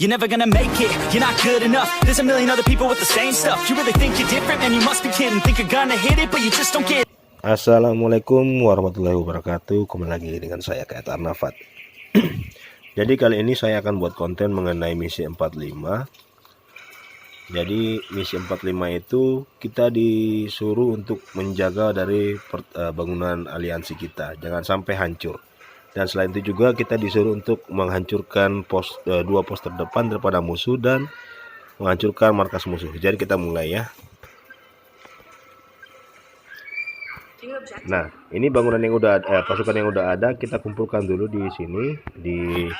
You're never gonna make it, you're not good enough. There's a million other people with the same stuff. You really think you're different, man, you must be kidding. Think you're gonna hit it, but you just don't get it. Assalamualaikum warahmatullahi wabarakatuh. Kembali lagi dengan saya Kak Arnafat. Jadi kali ini saya akan buat konten mengenai misi 45. Jadi misi 45 itu kita disuruh untuk menjaga dari bangunan aliansi kita, jangan sampai hancur. Dan selain itu juga kita disuruh untuk menghancurkan dua pos terdepan daripada musuh dan menghancurkan markas musuh. Jadi kita mulai ya. Nah, ini bangunan yang udah pasukan yang udah ada kita kumpulkan dulu di sini di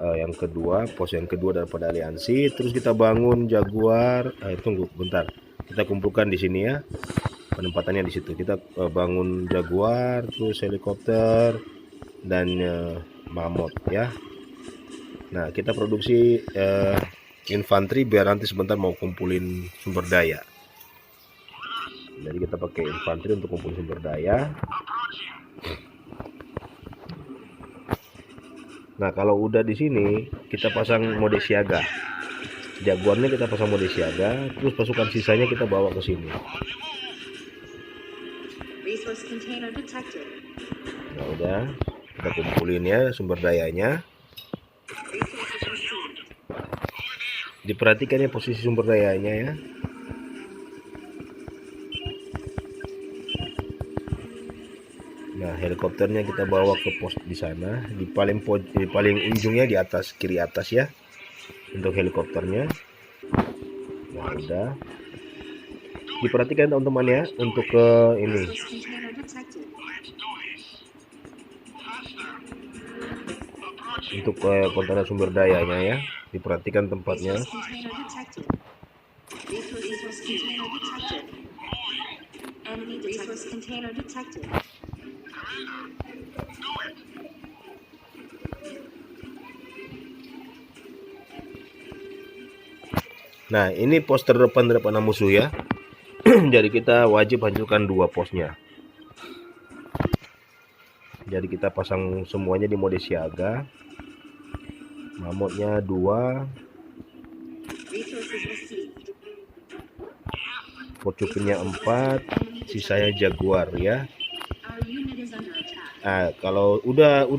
yang kedua, pos yang kedua daripada aliansi. Terus kita bangun Jaguar. Tunggu bentar. Kita kumpulkan di sini ya. Penempatannya di situ. Kita bangun Jaguar, terus helikopter dan Mammoth ya. Nah, kita produksi infanteri biar nanti sebentar mau kumpulin sumber daya. Jadi kita pakai infanteri untuk kumpulin sumber daya. Nah, kalau udah di sini kita pasang mode siaga. Jaguarnya kita pasang mode siaga, terus pasukan sisanya kita bawa ke sini. Nah, udah kita kumpulin ya sumber dayanya. Diperhatikan ya posisi sumber dayanya ya. Nah, helikopternya kita bawa ke pos di sana, di paling ujungnya di atas, kiri atas ya. Untuk helikopternya. Nah, udah. Diperhatikan teman-teman ya untuk ke ini. Untuk kontainer sumber dayanya ya, diperhatikan tempatnya. Nah, ini pos terdepan daripada musuh ya. Jadi kita wajib hancurkan dua posnya. Jadi kita pasang semuanya di mode siaga. Mammothnya 2, Porcupine-nya 4, sisanya Jaguar ya. Nah, kalau udah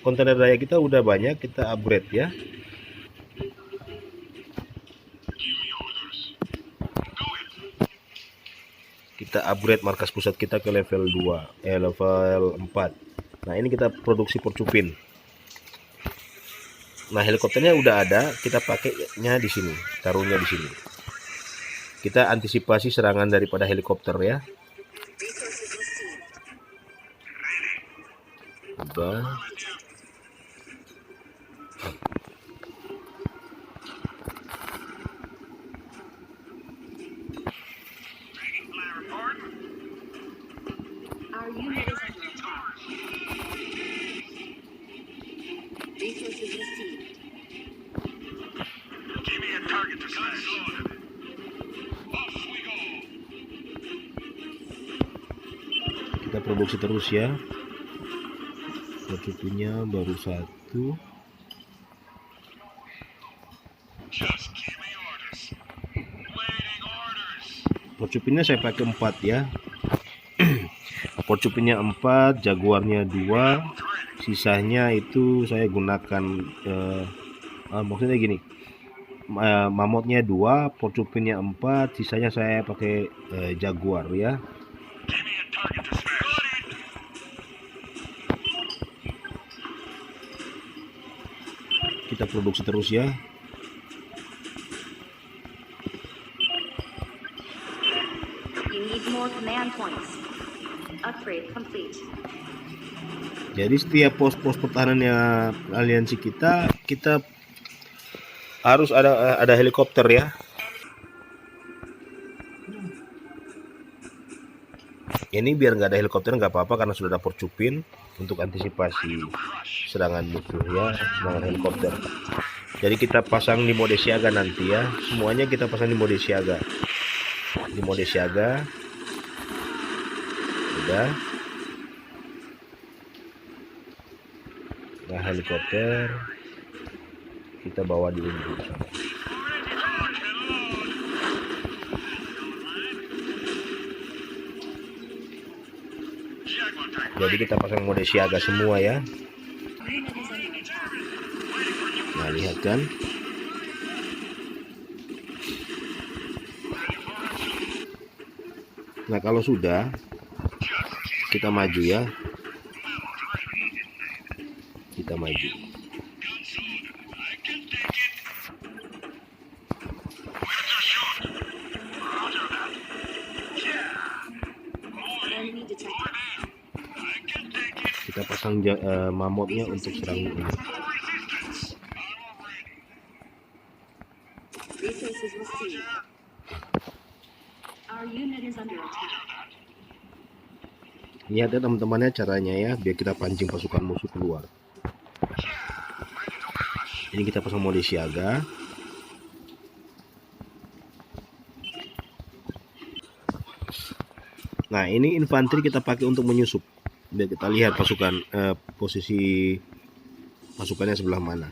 kontainer daya kita udah banyak, kita upgrade ya. Kita upgrade markas pusat kita ke level 2, level 4. Nah, ini kita produksi Porcupine. Nah, helikopternya udah ada, kita pakainya di sini, taruhnya di sini. Kita antisipasi serangan daripada helikopter ya. Udah. Kita produksi terus ya. Porcupine-nya baru 1. Porcupine-nya saya pakai 4 ya. Porcupine-nya 4, Jaguarnya 2, sisanya itu saya gunakan maksudnya gini. Mammothnya 2, Porcupine-nya 4, sisanya saya pakai Jaguar ya. Kita produksi terus ya. Jadi setiap pos-pos pertahanannya aliansi kita harus ada helikopter ya. Ini biar nggak ada helikopter nggak apa-apa karena sudah ada Porcupine untuk antisipasi serangan musuh ya, serangan helikopter. Jadi kita pasang di mode siaga nanti ya. Semuanya kita pasang di mode siaga. Di mode siaga. Udah. Nah, helikopter. kita bawa di ini dulu. Jadi kita pasang mode siaga semua ya. Nah, lihat kan. Nah, kalau sudah, kita maju ya. Kita maju. Kita pasang mamotnya untuk serang ini. Lihat ya teman-temannya caranya ya, biar kita pancing pasukan musuh keluar. Ini kita pasang mode siaga. Nah, ini infanteri kita pakai untuk menyusup. Biar kita lihat pasukan posisi pasukannya sebelah mana.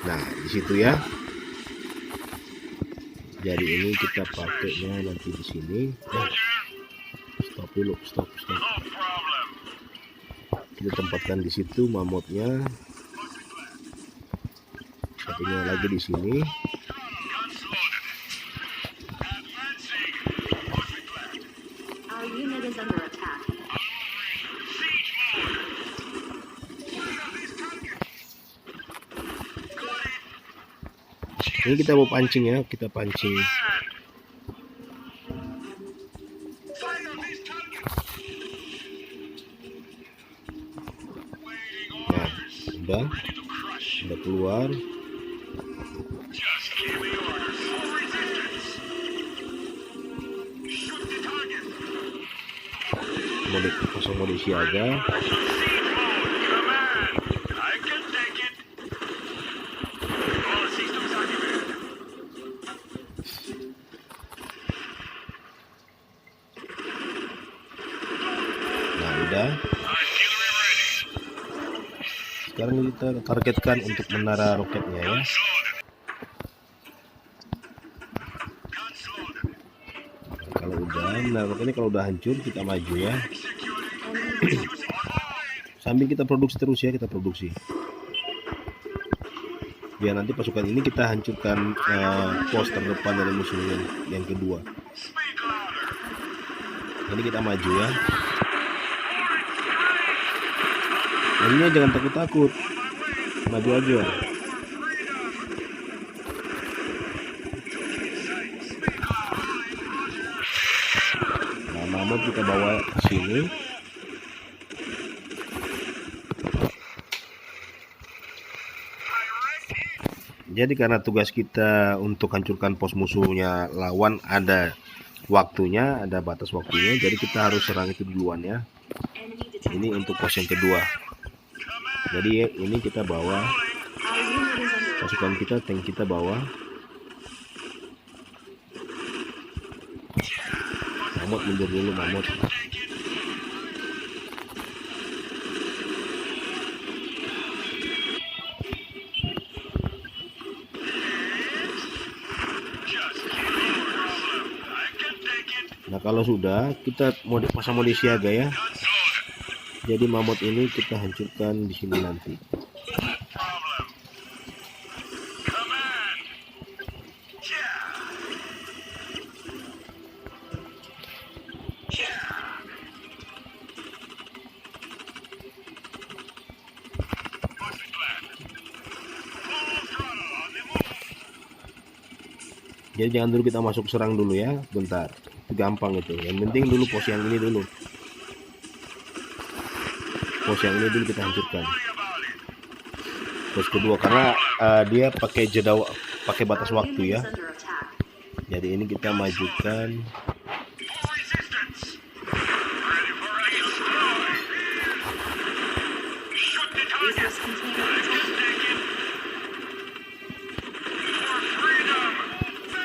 Nah, di situ ya. Jadi ini kita pakainya nanti di sini. Stop dulu, stop. Kita tempatkan di situ mamotnya. Satunya lagi di sini. Ini kita mau pancing ya, kita pancing. Nah, udah keluar. Pasang mode siaga. Nah, udah. Sekarang kita targetkan untuk menara roketnya ya. Kalau udah, menara roketnya kalau udah hancur kita maju ya. Sambil kita produksi terus ya, kita produksi. Biar nanti pasukan ini kita hancurkan pos terdepan dari musuh yang kedua. Jadi kita maju ya. Majunya jangan takut-takut, maju aja. Nah, mamut kita bawa ke sini. Jadi karena tugas kita untuk hancurkan pos musuhnya lawan ada waktunya, ada batas waktunya, jadi kita harus serang itu duluan ya. Ini untuk pos yang kedua. Jadi ini kita bawa pasukan kita, tank kita bawa. Mamut mundur dulu, mamut. Nah, kalau sudah kita pasang mode siaga ya. Jadi mamut ini kita hancurkan di sini nanti. Jadi jangan dulu kita masuk serang dulu ya, bentar. Itu gampang itu. Yang penting dulu pos yang ini dulu. Pos yang ini dulu kita hancurkan. Pos kedua karena dia pakai jeda, pakai batas waktu ya. Jadi ini kita majukan.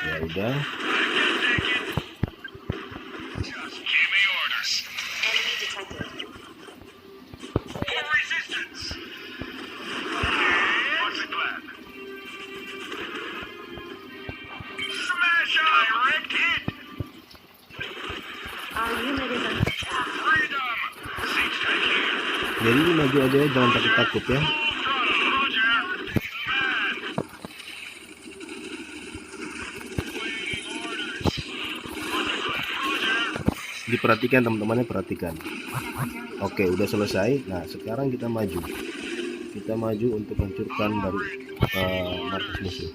Ya udah. Jadi maju aja ya, jangan takut-takut ya. Diperhatikan teman-temannya, perhatikan. Oke, udah selesai. Nah, sekarang kita maju untuk hancurkan dari markas musuh.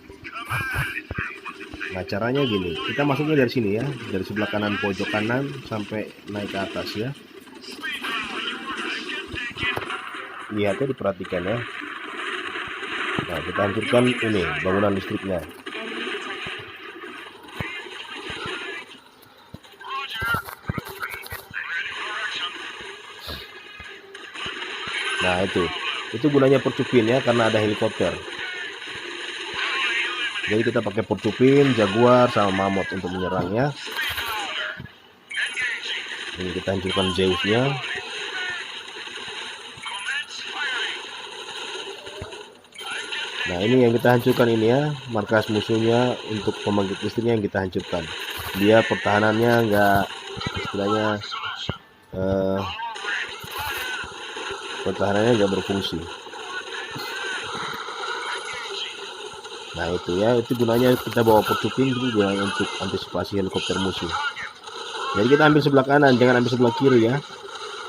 Nah, caranya gini, kita masuknya dari sini ya, dari sebelah kanan pojok kanan sampai naik ke atas ya. Lihatnya, diperhatikan ya. Nah, kita hancurkan ini bangunan listriknya. Nah, itu gunanya Porcupine ya, karena ada helikopter. Jadi kita pakai Porcupine, Jaguar sama Mammoth untuk menyerangnya. Ini kita hancurkan Zeusnya. Nah, ini yang kita hancurkan ini ya, markas musuhnya untuk pembangkit listriknya yang kita hancurkan. Dia pertahanannya enggak, istilahnya pertahanannya nggak berfungsi. Nah, itu ya, itu gunanya kita bawa Porcupine, itu gunanya untuk antisipasi helikopter musuh. Jadi kita ambil sebelah kanan, jangan ambil sebelah kiri ya,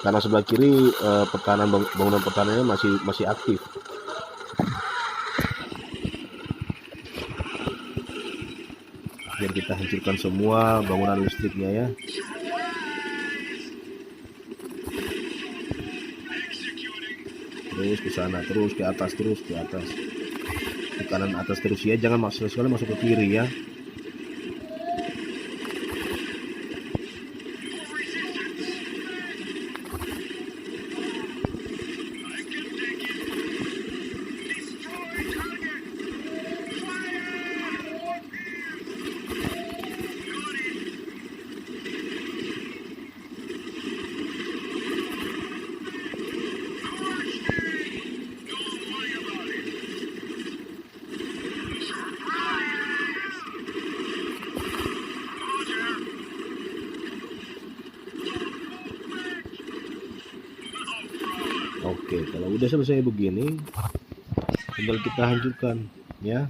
karena sebelah kiri bangunan pertahanannya masih aktif. Biar kita hancurkan semua bangunan listriknya ya. Terus ke sana, terus ke atas, ke kanan atas terus ya, jangan sekali masuk ke kiri ya. Oke, kalau udah selesai begini, tinggal kita hancurkan ya.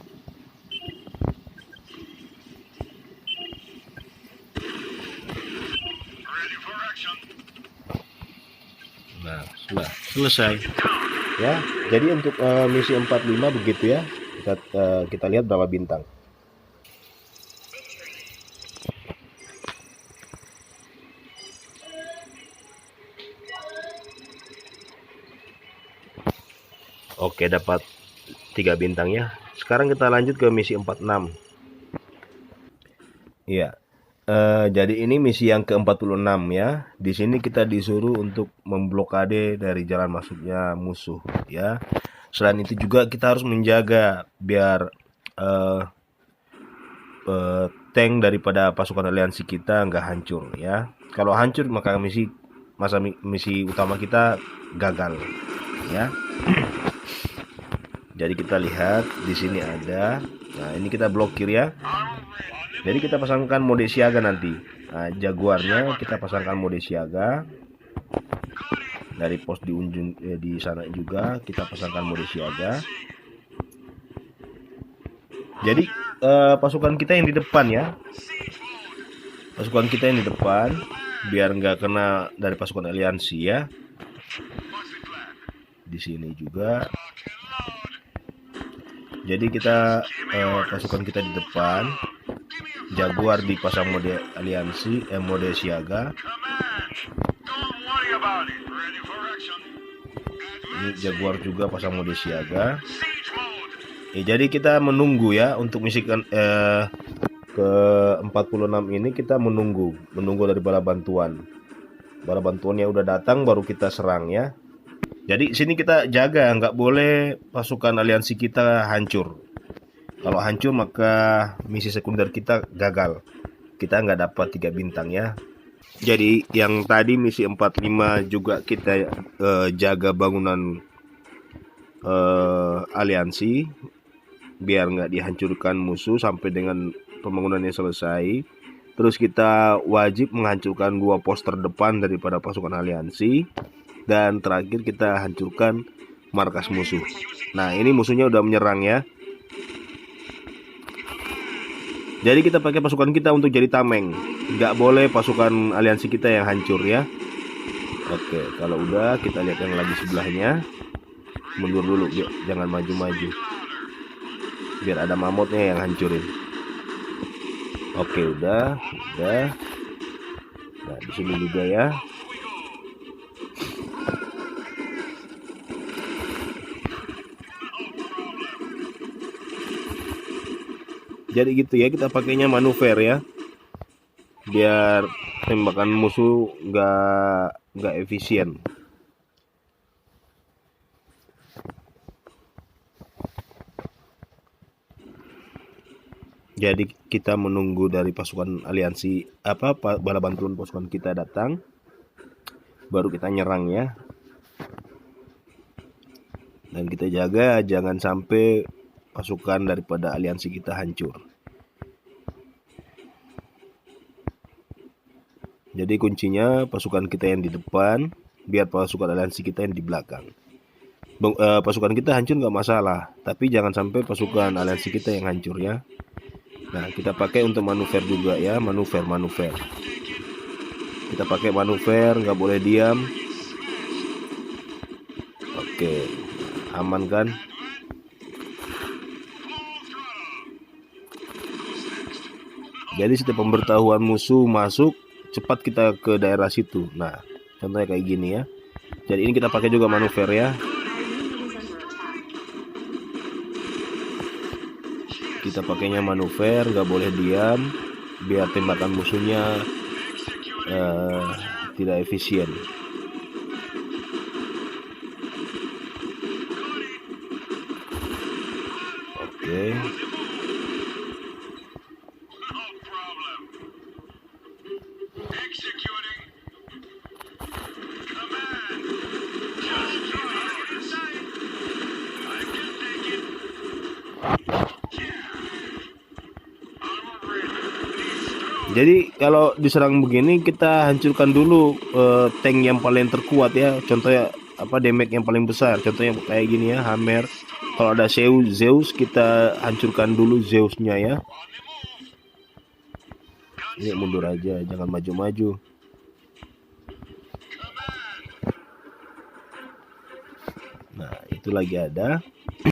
Nah, sudah selesai ya. Jadi untuk misi 45 begitu ya. Kita lihat berapa bintang. Oke, dapat 3 bintang ya. Sekarang kita lanjut ke misi 46. Iya. Jadi ini misi yang ke-46 ya. Di sini kita disuruh untuk memblokade dari jalan masuknya musuh ya. Selain itu juga kita harus menjaga biar tank daripada pasukan aliansi kita nggak hancur ya. Kalau hancur maka misi utama kita gagal ya. Jadi kita lihat di sini ada. Nah, ini kita blokir ya. Jadi kita pasangkan mode siaga nanti. Nah, Jaguarnya kita pasangkan mode siaga. Dari pos di ujung di sana juga kita pasangkan mode siaga. Jadi pasukan kita yang di depan ya. Pasukan kita yang di depan biar nggak kena dari pasukan aliansi ya. Di sini juga. Jadi kita pasukan kita di depan, Jaguar dipasang mode aliansi, mode siaga. Ini Jaguar juga pasang mode siaga. Jadi kita menunggu ya untuk misi ke 46 ini kita menunggu dari bala bantuan. Bala bantuannya udah datang baru kita serang ya. Jadi sini kita jaga, nggak boleh pasukan aliansi kita hancur. Kalau hancur maka misi sekunder kita gagal. Kita nggak dapat 3 bintang ya. Jadi yang tadi misi 45 juga kita jaga bangunan aliansi biar nggak dihancurkan musuh sampai dengan pembangunannya selesai. Terus kita wajib menghancurkan 2 pos terdepan daripada pasukan aliansi. dan terakhir kita hancurkan markas musuh. Nah, ini musuhnya udah menyerang ya. Jadi kita pakai pasukan kita untuk jadi tameng. Nggak boleh pasukan aliansi kita yang hancur ya. Oke, kalau udah kita lihat yang lagi sebelahnya. Mundur dulu, jangan maju-maju. Biar ada mamutnya yang hancurin. Oke, udah. Nah, di sini juga ya. Jadi gitu ya, kita pakainya manuver ya, biar tembakan musuh nggak efisien. Jadi kita menunggu dari pasukan aliansi bala bantuan pasukan kita datang, baru kita nyerang ya. Dan kita jaga jangan sampai pasukan daripada aliansi kita hancur. Jadi kuncinya pasukan kita yang di depan, biar pasukan aliansi kita yang di belakang. Pasukan kita hancur nggak masalah, tapi jangan sampai pasukan aliansi kita yang hancur ya. Nah, kita pakai untuk manuver juga ya, manuver. Kita pakai manuver, nggak boleh diam. Oke, aman kan? Jadi setiap pemberitahuan musuh masuk, cepat kita ke daerah situ. Nah, contohnya kayak gini ya. Jadi ini kita pakai juga manuver ya. Kita pakainya manuver, nggak boleh diam, biar tembakan musuhnya tidak efisien. Oke. Jadi kalau diserang begini kita hancurkan dulu tank yang paling terkuat ya. Contohnya damage yang paling besar. Contohnya kayak gini ya, Hammer. Kalau ada Zeus kita hancurkan dulu Zeusnya ya. Ini mundur aja, jangan maju-maju. Nah, itu lagi ada.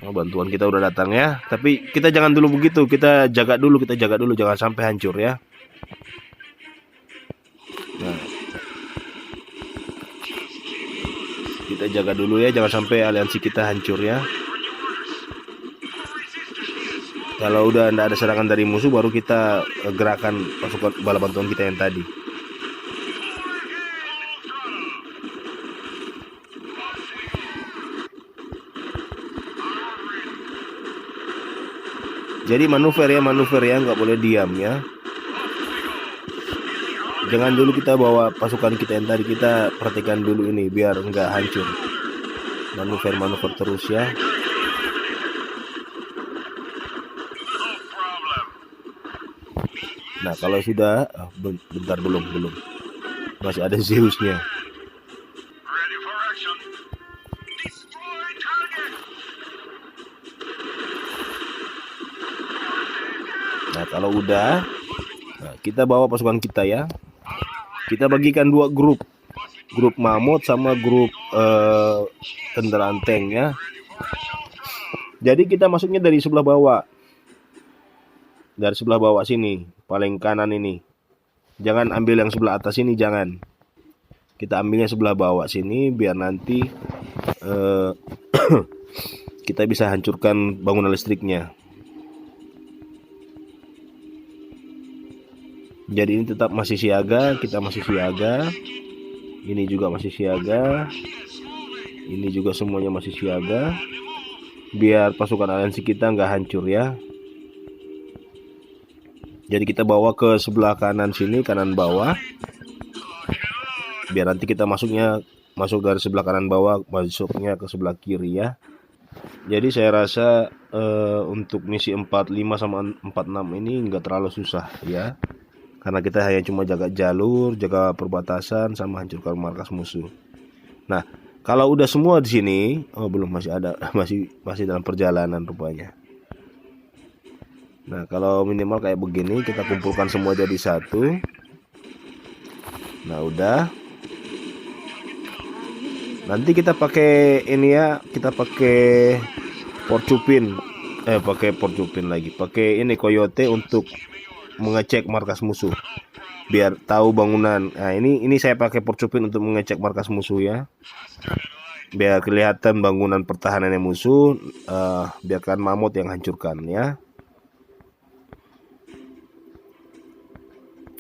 Bantuan kita udah datang ya. Tapi kita jangan dulu begitu, kita jaga dulu, jangan sampai hancur ya. Nah, kita jaga dulu ya, jangan sampai aliansi kita hancur ya. Kalau udah tidak ada serangan dari musuh, baru kita gerakan pasukan bala bantuan kita yang tadi. Jadi manuver ya, nggak boleh diam ya. Jangan dulu kita bawa pasukan kita yang tadi, kita perhatikan dulu ini biar nggak hancur. Manuver terus ya. Nah, kalau sudah bentar, belum masih ada Zeusnya. Nah, kalau udah, kita bawa pasukan kita ya. Kita bagikan dua grup mamut sama grup kendaraan tank ya. Jadi kita masuknya dari sebelah bawah. Dari sebelah bawah sini, paling kanan ini. Jangan ambil yang sebelah atas ini, jangan. Kita ambilnya sebelah bawah sini biar nanti kita bisa hancurkan bangunan listriknya. Jadi ini tetap masih siaga, kita masih siaga. Ini juga masih siaga. Ini juga semuanya masih siaga. Biar pasukan aliansi kita nggak hancur ya. Jadi kita bawa ke sebelah kanan sini, kanan bawah. Biar nanti kita masuk dari sebelah kanan bawah, masuknya ke sebelah kiri ya. Jadi saya rasa untuk misi 45 sama 46 ini nggak terlalu susah ya. Karena kita hanya cuma jaga jalur, jaga perbatasan, sama hancurkan markas musuh. Nah, Kalau udah semua di sini, oh belum, masih ada, masih dalam perjalanan rupanya. Nah, kalau minimal kayak begini kita kumpulkan semua jadi satu. Nah, udah. Nanti kita pakai ini ya, kita pakai porcupin. Pakai porcupin lagi. Pakai ini coyote untuk mengecek markas musuh. Biar tahu bangunan. Nah, ini saya pakai porcupin untuk mengecek markas musuh ya. Biar kelihatan bangunan pertahanannya musuh, biarkan mamut yang hancurkan ya.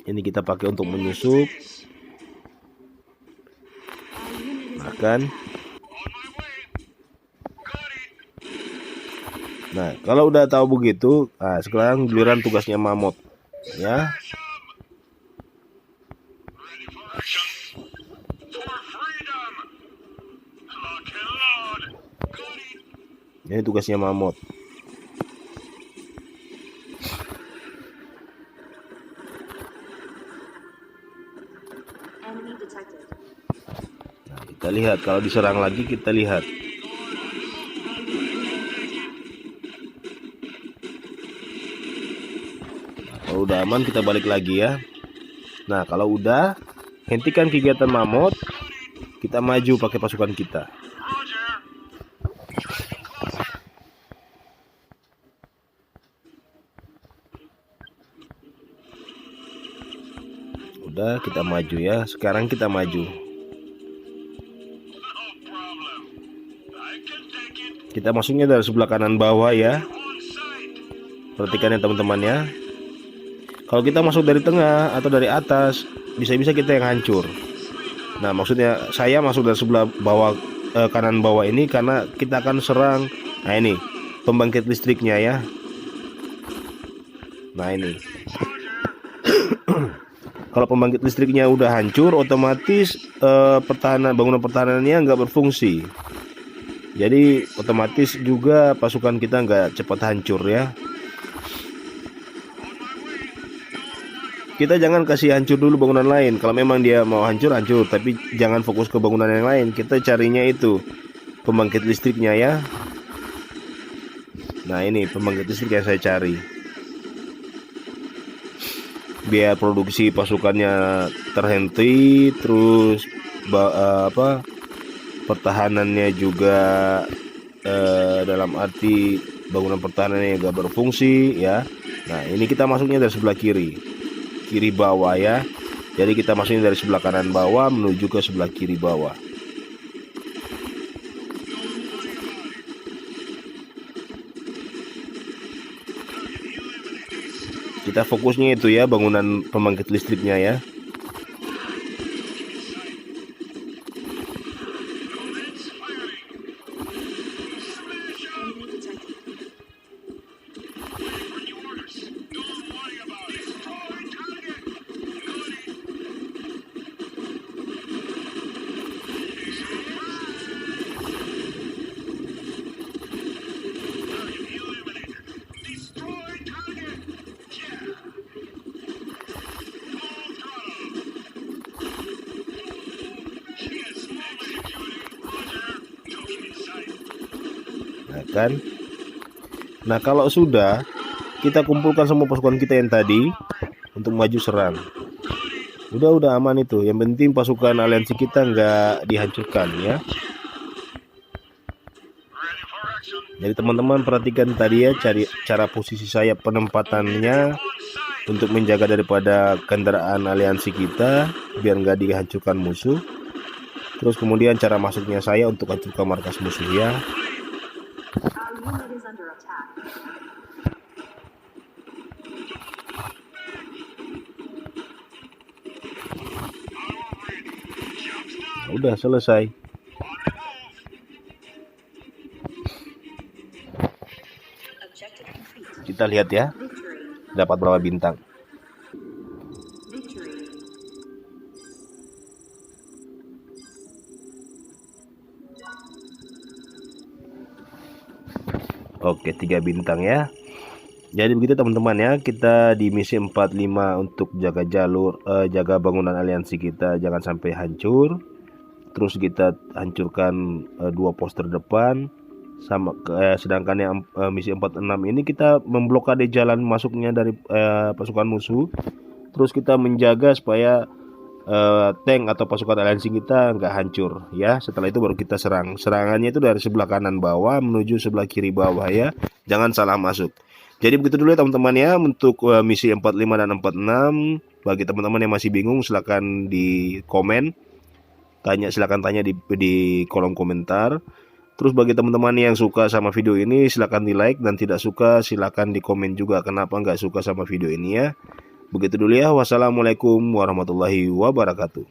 Ini kita pakai untuk menyusup. Makan. Nah, kalau udah tahu begitu, nah sekarang giliran tugasnya mamut ya. Ini tugasnya mamut. Nah, kita lihat kalau diserang lagi, kita lihat. Nah, kalau udah aman kita balik lagi ya. Nah, kalau udah, hentikan kegiatan mamut, kita maju pakai pasukan kita. Udah, kita maju ya. Sekarang kita maju. Kita masuknya dari sebelah kanan bawah ya. Perhatikan ya teman-teman ya. Kalau kita masuk dari tengah atau dari atas, bisa-bisa kita yang hancur. Nah, maksudnya saya masuk dari sebelah bawah, kanan bawah ini karena kita akan serang. Nah, ini pembangkit listriknya ya. Nah, ini. Kalau pembangkit listriknya udah hancur, otomatis bangunan pertahanannya nggak berfungsi. Jadi otomatis juga pasukan kita nggak cepat hancur ya. Kita jangan kasih hancur dulu bangunan lain. Kalau memang dia mau hancur, hancur. Tapi jangan fokus ke bangunan yang lain. Kita carinya itu pembangkit listriknya ya. Nah, ini pembangkit listrik yang saya cari. Biar produksi pasukannya terhenti, terus pertahanannya juga dalam arti bangunan pertahanannya gak berfungsi ya. Nah, ini kita masuknya dari sebelah kiri bawah ya. Jadi kita masuknya dari sebelah kanan bawah menuju ke sebelah kiri bawah. Kita fokusnya itu ya, bangunan pembangkit listriknya ya. Kan? Nah, kalau sudah kita kumpulkan semua pasukan kita yang tadi untuk maju serang. Udah aman itu. Yang penting pasukan aliansi kita nggak dihancurkan ya. Jadi teman-teman perhatikan tadi ya, cari cara posisi sayap penempatannya untuk menjaga daripada kendaraan aliansi kita biar nggak dihancurkan musuh. Terus kemudian cara masuknya saya untuk hancurkan markas musuh ya. Udah selesai. Kita lihat ya, dapat berapa bintang. Oke, 3 bintang ya. Jadi begitu teman-teman ya, kita di misi 45 untuk jaga jalur, jaga bangunan aliansi kita jangan sampai hancur. Terus kita hancurkan 2 pos terdepan. Sedangkan yang misi 46 ini kita memblokade jalan masuknya dari pasukan musuh. Terus kita menjaga supaya tank atau pasukan aliansi kita nggak hancur ya. Setelah itu baru kita serang. Serangannya itu dari sebelah kanan bawah menuju sebelah kiri bawah ya. Jangan salah masuk. Jadi begitu dulu ya teman-teman ya untuk misi 45 dan 46. Bagi teman-teman yang masih bingung silakan di komen. Silakan tanya di kolom komentar. Terus bagi teman-teman yang suka sama video ini silakan di like, dan tidak suka silakan di komen juga kenapa nggak suka sama video ini ya. Begitu dulu ya. Wassalamualaikum warahmatullahi wabarakatuh.